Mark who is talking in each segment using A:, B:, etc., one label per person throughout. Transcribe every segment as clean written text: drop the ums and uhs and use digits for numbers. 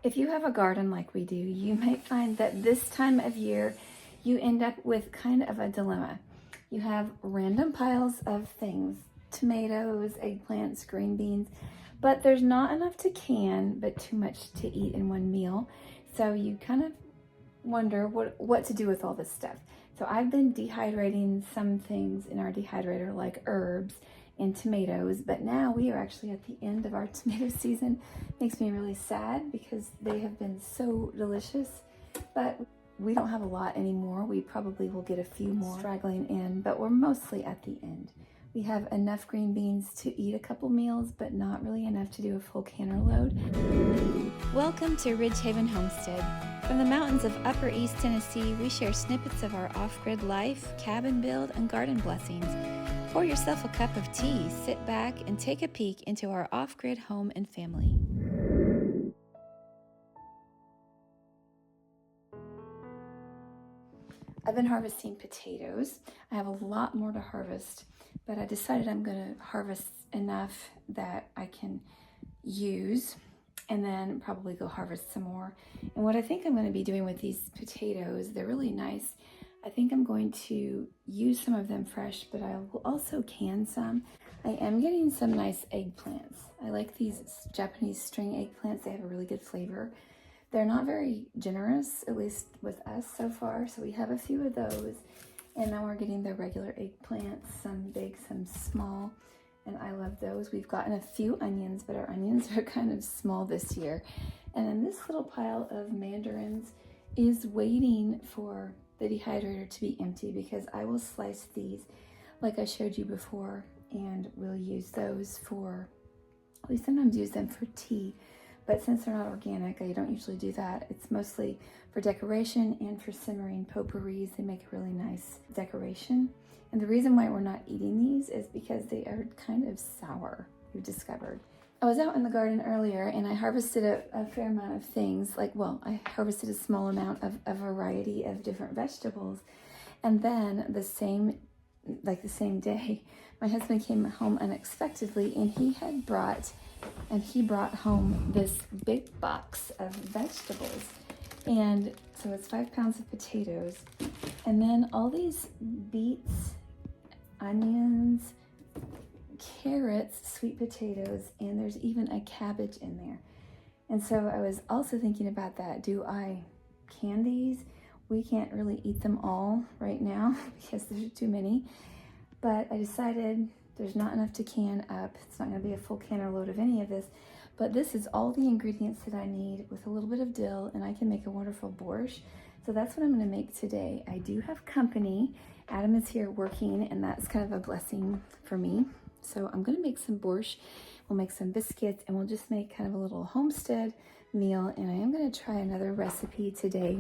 A: If you have a garden like we do, you might find that this time of year you end up with kind of a dilemma. You have random piles of things, tomatoes, eggplants, green beans, but there's not enough to can, but too much to eat in one meal. So you kind of wonder what to do with all this stuff. So I've been dehydrating some things in our dehydrator like herbs and tomatoes, but now we are actually at the end of our tomato season. Makes me really sad because they have been so delicious, but we don't have a lot anymore. We probably will get a few more straggling in, but we're mostly at the end. We have enough green beans to eat a couple meals, but not really enough to do a full canner load.
B: Welcome to Ridgehaven Homestead. From the mountains of Upper East Tennessee, we share snippets of our off-grid life, cabin build, and garden blessings. Pour yourself a cup of tea, sit back, and take a peek into our off-grid home and family.
A: I've been harvesting potatoes. I have a lot more to harvest, but I decided I'm going to harvest enough that I can use and then probably go harvest some more. And what I think I'm going to be doing with these potatoes, they're really nice. I think I'm going to use some of them fresh, but I will also can some. I am getting some nice eggplants. I like these Japanese string eggplants. They have a really good flavor. They're not very generous, at least with us so far, so we have a few of those. And then we're getting the regular eggplants, some big, some small, and I love those. We've gotten a few onions, but our onions are kind of small this year. And then this little pile of mandarins is waiting for the dehydrator to be empty because I will slice these like I showed you before, and we'll use those we sometimes use them for tea. But since they're not organic, I don't usually do that. It's mostly for decoration and for simmering potpourris. They make a really nice decoration. And the reason why we're not eating these is because they are kind of sour, we've discovered. I was out in the garden earlier and I harvested a fair amount of things. I harvested a small amount of a variety of different vegetables. And then the same day, my husband came home unexpectedly and he brought home this big box of vegetables. And so it's 5 pounds of potatoes, and then all these beets, onions, carrots, sweet potatoes, and there's even a cabbage in there. And so I was also thinking about that. Do I can these? We can't really eat them all right now because there's too many, but I decided there's not enough to can up. It's not going to be a full canner load of any of this, but this is all the ingredients that I need with a little bit of dill, and I can make a wonderful borscht. So that's what I'm going to make today. I do have company. Adam is here working, and that's kind of a blessing for me. So I'm going to make some borscht. We'll make some biscuits, and we'll just make kind of a little homestead meal. And I am going to try another recipe today,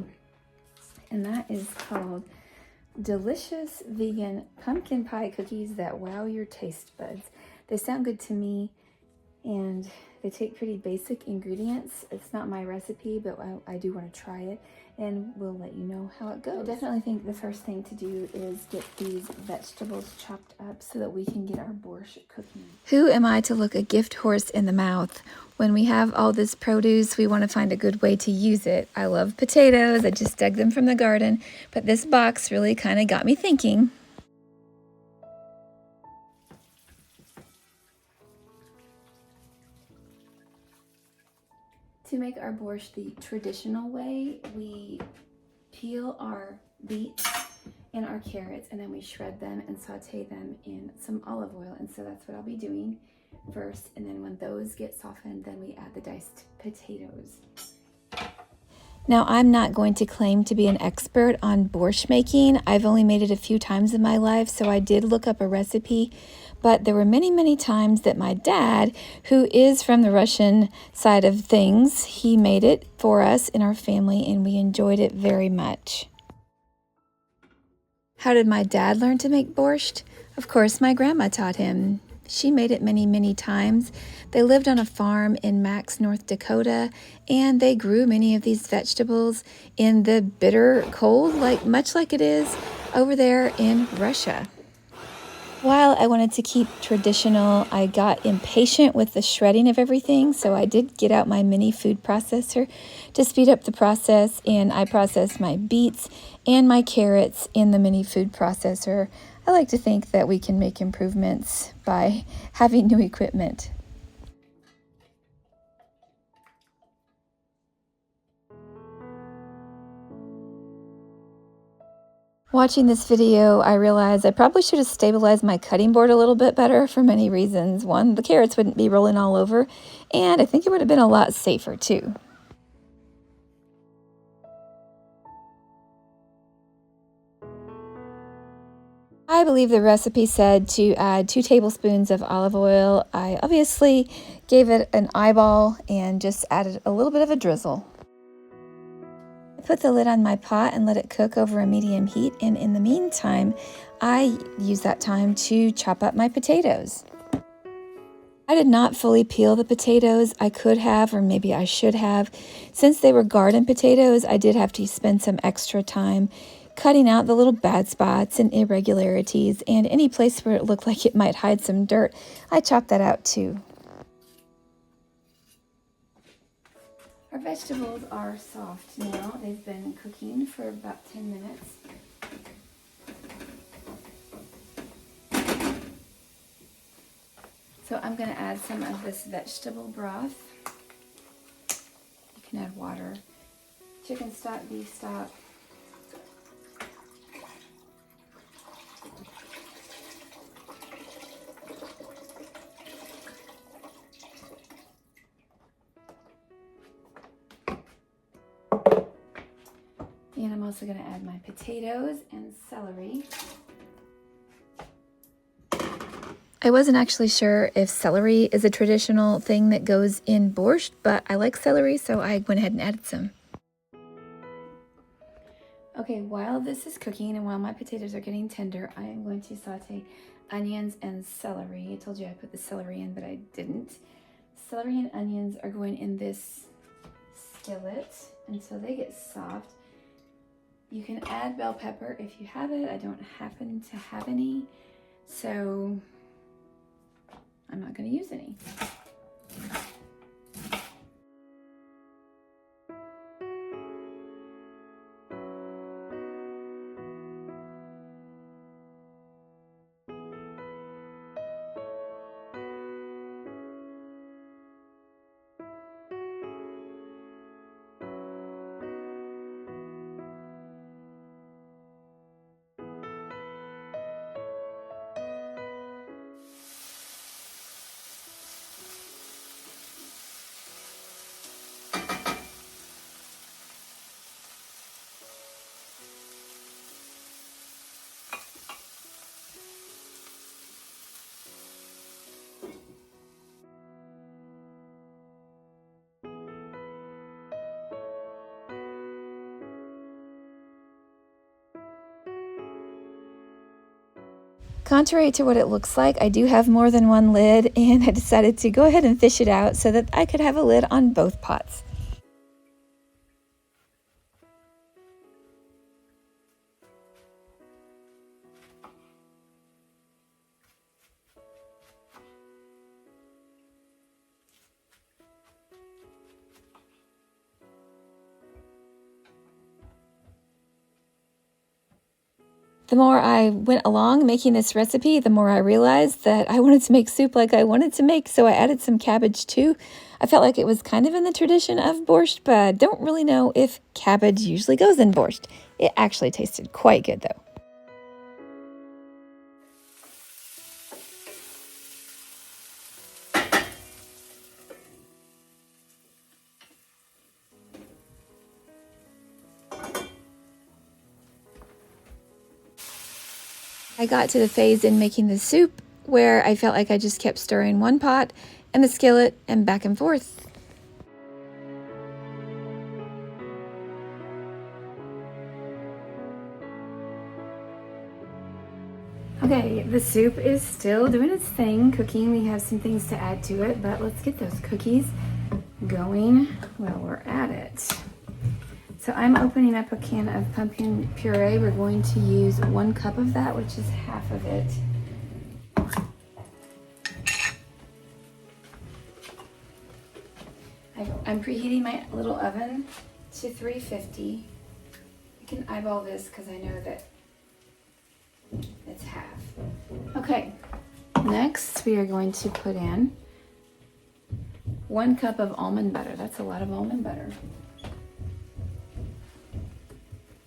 A: and that is called delicious vegan pumpkin pie cookies that wow your taste buds. They sound good to me, and they take pretty basic ingredients. It's not my recipe, but I do want to try it, and we'll let you know how it goes. I definitely think the first thing to do is get these vegetables chopped up so that we can get our borscht cooking.
B: Who am I to look a gift horse in the mouth? When we have all this produce, we want to find a good way to use it. I love potatoes. I just dug them from the garden, but this box really kind of got me thinking.
A: To make our borscht the traditional way, we peel our beets and our carrots, and then we shred them and saute them in some olive oil. And so that's what I'll be doing first. And then when those get softened, then we add the diced potatoes.
B: Now, I'm not going to claim to be an expert on borscht making. I've only made it a few times in my life, so I did look up a recipe. But there were many, many times that my dad, who is from the Russian side of things, he made it for us in our family, and we enjoyed it very much. How did my dad learn to make borscht? Of course, my grandma taught him. She made it many, many times. They lived on a farm in Max, North Dakota, and they grew many of these vegetables in the bitter cold, much like it is over there in Russia. While I wanted to keep traditional, I got impatient with the shredding of everything, so I did get out my mini food processor to speed up the process, and I processed my beets and my carrots in the mini food processor. I like to think that we can make improvements by having new equipment. Watching this video, I realized I probably should have stabilized my cutting board a little bit better for many reasons. One, the carrots wouldn't be rolling all over, and I think it would have been a lot safer too. I believe the recipe said to add 2 tablespoons of olive oil. I obviously gave it an eyeball and just added a little bit of a drizzle. I put the lid on my pot and let it cook over a medium heat, and in the meantime, I used that time to chop up my potatoes. I did not fully peel the potatoes. I could have, or maybe I should have. Since they were garden potatoes, I did have to spend some extra time cutting out the little bad spots and irregularities, and any place where it looked like it might hide some dirt, I chopped that out too.
A: Our vegetables are soft now. They've been cooking for about 10 minutes. So I'm going to add some of this vegetable broth. You can add water, chicken stock, beef stock. And I'm also going to add my potatoes and celery.
B: I wasn't actually sure if celery is a traditional thing that goes in borscht, but I like celery, so I went ahead and added some.
A: Okay, while this is cooking and while my potatoes are getting tender, I am going to saute onions and celery. I told you I put the celery in, but I didn't. Celery and onions are going in this skillet until they get soft. You can add bell pepper if you have it. I don't happen to have any, so I'm not going to use any.
B: Contrary to what it looks like, I do have more than one lid, and I decided to go ahead and fish it out so that I could have a lid on both pots. The more I went along making this recipe, the more I realized that I wanted to make soup like I wanted to make, so I added some cabbage too. I felt like it was kind of in the tradition of borscht, but I don't really know if cabbage usually goes in borscht. It actually tasted quite good though. I got to the phase in making the soup where I felt like I just kept stirring one pot and the skillet and back and forth.
A: Okay, the soup is still doing its thing, cooking. We have some things to add to it, but let's get those cookies going while we're at it. So I'm opening up a can of pumpkin puree. We're going to use 1 cup of that, which is half of it. I'm preheating my little oven to 350. I can eyeball this because I know that it's half. Okay, next we are going to put in 1 cup of almond butter. That's a lot of almond butter.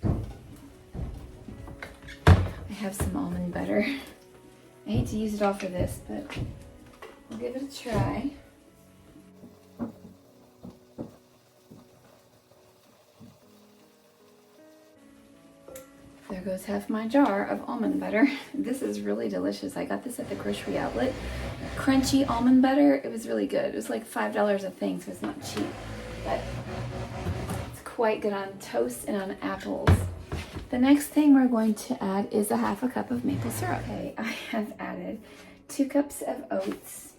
A: I have some almond butter. I hate to use it all for this, but I'll give it a try. There goes half my jar of almond butter. This is really delicious. I got this at the grocery outlet. Crunchy almond butter. It was really good. It was like $5 a thing, so it's not cheap. But it's quite good on toast and on apples. The next thing we're going to add is a 1/2 cup of maple syrup. Okay, I have added 2 cups of oats,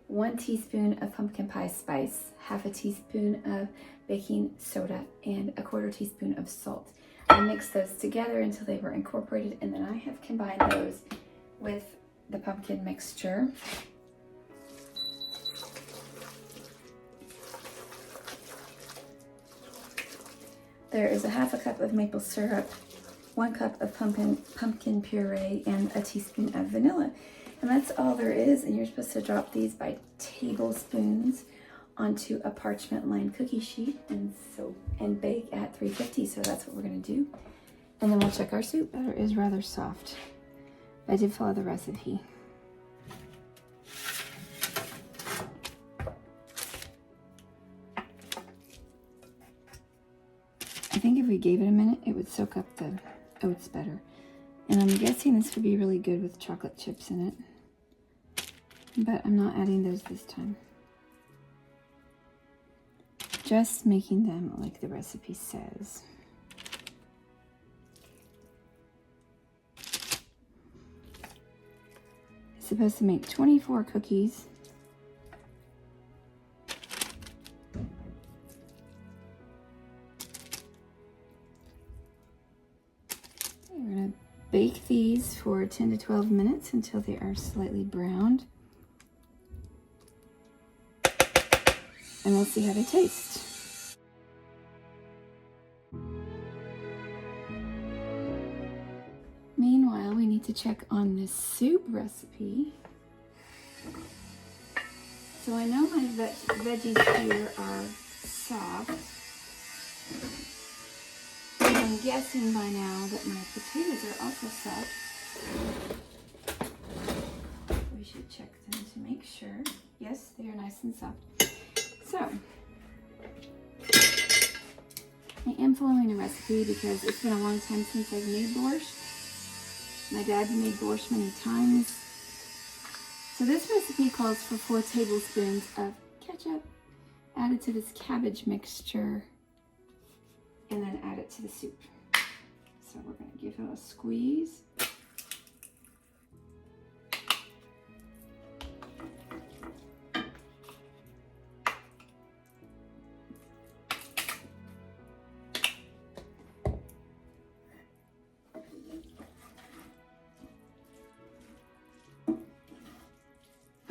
A: 1 teaspoon of pumpkin pie spice, 1/2 teaspoon of baking soda, and 1/4 teaspoon of salt. I mixed those together until they were incorporated, and then I have combined those with the pumpkin mixture. There is a 1/2 cup of maple syrup, 1 cup of pumpkin puree, and a teaspoon of vanilla. And that's all there is, and you're supposed to drop these by tablespoons onto a parchment lined cookie sheet and bake at 350. So that's what we're going to do. And then we'll check our soup. Butter is rather soft. I did follow the recipe. I think if we gave it a minute, it would soak up the oats better. And I'm guessing this would be really good with chocolate chips in it. But I'm not adding those this time. Just making them like the recipe says. It's supposed to make 24 cookies. We're going to bake these for 10 to 12 minutes until they are slightly browned. And we'll see how they taste. Meanwhile, we need to check on this soup recipe. So I know my veggies here are soft. And I'm guessing by now that my potatoes are also soft. We should check them to make sure. Yes, they are nice and soft. So, I am following a recipe because it's been a long time since I've made borscht. My dad made borscht many times. So this recipe calls for 4 tablespoons of ketchup added to this cabbage mixture and then add it to the soup. So we're going to give it a squeeze.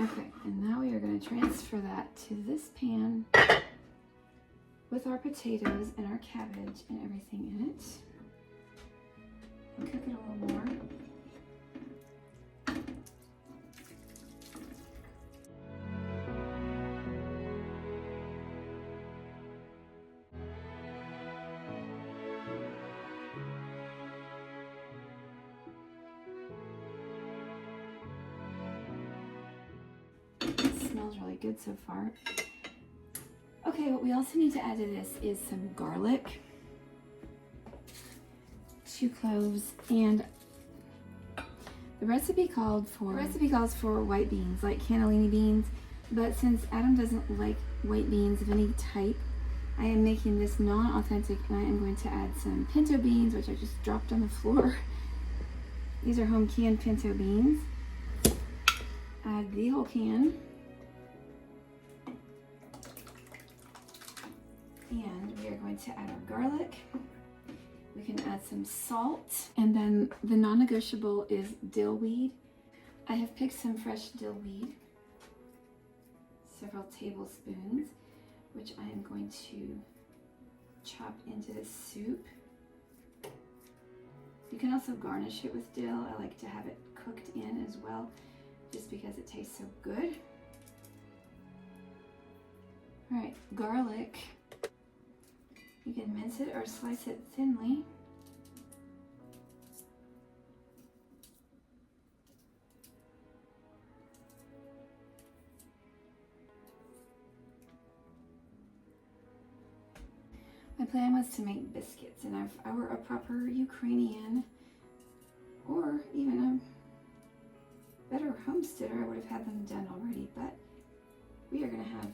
A: Okay, and now we are going to transfer that to this pan with our potatoes and our cabbage and everything in it. And cook it a little more. It smells really good so far. Okay, what we also need to add to this is some garlic, 2 cloves, and the recipe calls for white beans, like cannellini beans, but since Adam doesn't like white beans of any type, I am making this non-authentic, and I am going to add some pinto beans, which I just dropped on the floor. These are home canned pinto beans. Add the whole can. And we are going to add our garlic. We can add some salt. And then the non-negotiable is dill weed. I have picked some fresh dill weed, several tablespoons. which I am going to chop into this soup. You can also garnish it with dill. I like to have it cooked in as well, just because it tastes so good. All right, garlic. You can mince it or slice it thinly. My plan was to make biscuits, and if I were a proper Ukrainian or even a better homesteader, I would have had them done already, but we are going to have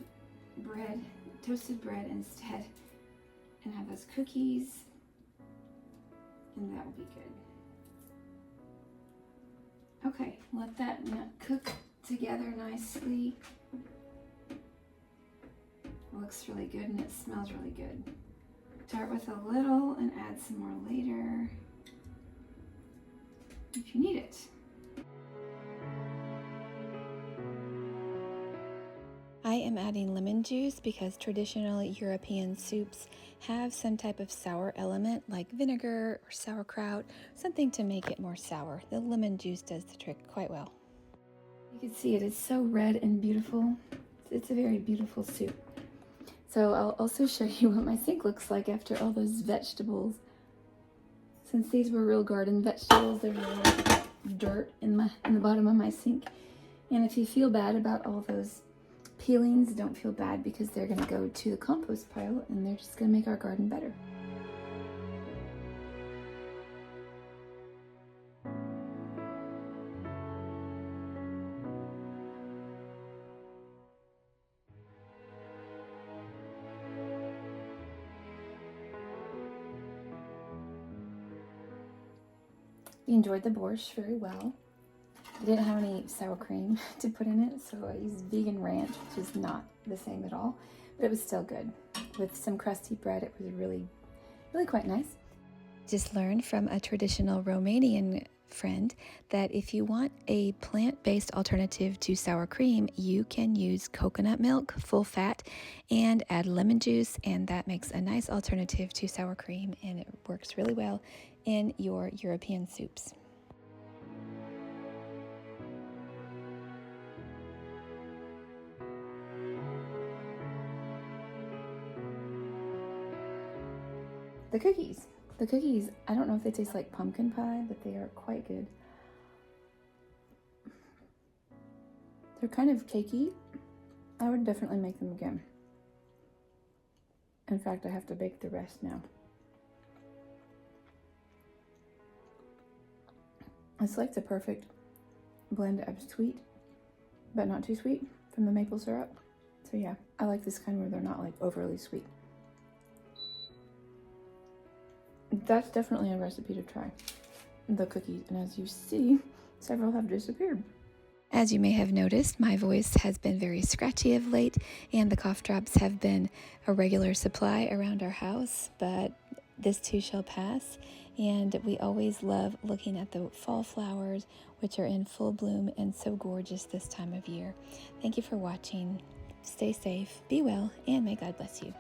A: bread, toasted bread instead, and have those cookies, and that will be good. Okay, let that cook together nicely. It looks really good and it smells really good. Start with a little and add some more later if you need it.
B: I am adding lemon juice because traditional European soups have some type of sour element like vinegar or sauerkraut, something to make it more sour. The lemon juice does the trick quite well.
A: You can see it is so red and beautiful. It's a very beautiful soup. So I'll also show you what my sink looks like after all those vegetables. Since these were real garden vegetables, there's a lot of dirt in the bottom of my sink. And if you feel bad about all those peelings, don't feel bad, because they're going to go to the compost pile and they're just going to make our garden better. We enjoyed the borscht very well. I didn't have any sour cream to put in it, so I used vegan ranch, which is not the same at all, but it was still good. With some crusty bread, it was really, really quite nice.
B: Just learned from a traditional Romanian friend that if you want a plant-based alternative to sour cream, you can use coconut milk, full fat, and add lemon juice, and that makes a nice alternative to sour cream, and it works really well in your European soups.
A: The cookies. The cookies, I don't know if they taste like pumpkin pie, but they are quite good. They're kind of cakey. I would definitely make them again. In fact, I have to bake the rest now. It's like the perfect blend of sweet, but not too sweet, from the maple syrup. So yeah, I like this kind where they're not like overly sweet. That's definitely a recipe to try, the cookies. And as you see, several have disappeared.
B: As you may have noticed, my voice has been very scratchy of late, and the cough drops have been a regular supply around our house, but this too shall pass. And we always love looking at the fall flowers, which are in full bloom and so gorgeous this time of year. Thank you for watching. Stay safe, be well, and may God bless you.